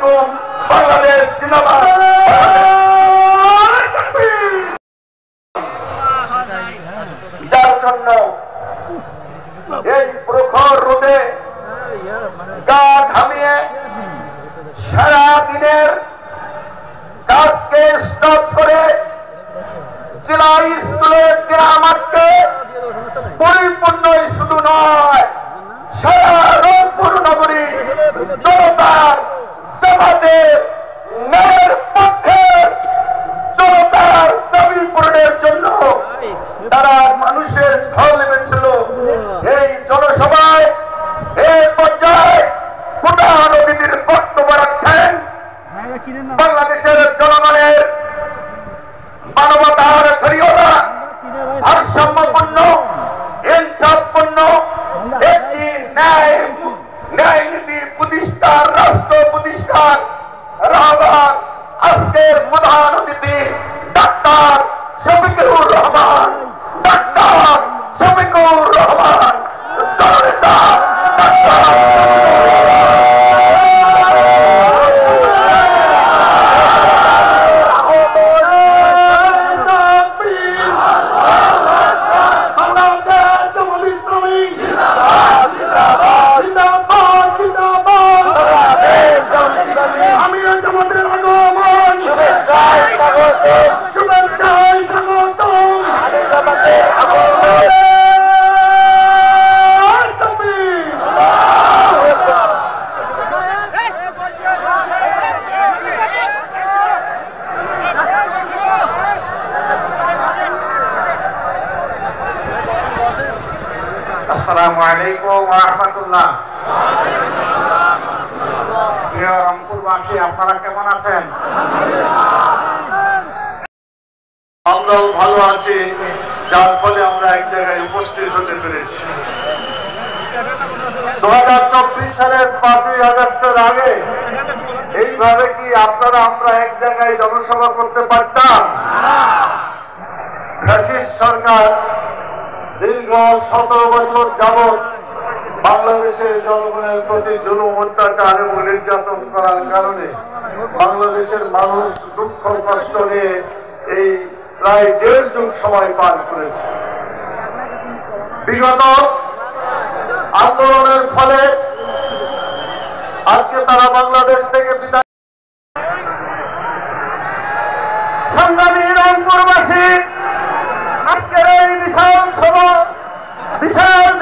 আলাইকুম। বাংলাদেশ জিন্দাবাদ। যার জন্য এই প্রখর রোদে গা ঘামিয়ে সারা দিনের কাজকে স্টপ করে জেলা স্কুলের জেলা মাঠকে পরিপূর্ণই শুধু নয়, সারা রংপুর নগরী জনতার জামাতের ন্যায়ের পক্ষে জনতার দাবি পূরণের জন্য তারা মানুষের ঢল নেমেছিল। এই জনসভায় এই পর্যায়ে প্রধান অতিথির বক্তব্য রাখছেন বাংলাদেশের জনগণের মানবতার ফেরিওয়ালা, ভারসাম্যপূর্ণ, ইনসাফপূর্ণ একটি ন্যায় নীতি প্রতিষ্ঠার, রাষ্ট্র প্রতিষ্ঠার রাহবার আজকের প্রধান অতিথি ডাক্তার শফিকুর রহমান। ডাক্তার শফিকুর রহমান জননেতা আসসালামু আলাইকুম ওয়া রাহমাতুল্লাহ। প্রিয় রংপুরবাসী, আপনারা কেমন আছেন? আমরাও ভালো আছি, যার ফলে আমরা এক জায়গায় উপস্থিত হতে পেরেছি। 2024 সালের 5ই আগস্টের আগে এইভাবে কি আমরা এক জায়গায় জনসভা করতে পারতাম? ফ্যাসিস্ট সরকার দীর্ঘ 17 বছর যাবৎ বাংলাদেশের জনগণের প্রতি জুলুম, অত্যাচার এবং নির্যাতন করার কারণে বাংলাদেশের মানুষ দুঃখ কষ্ট নিয়ে এই প্রায় 1.5 যুগ সময় পার করেছে। বিগত আন্দোলনের ফলে আজকে তারা বাংলাদেশ থেকে বিদায়। সংগ্রামী রংপুরবাসী, আজকের এই বিশাল সভা, বিশাল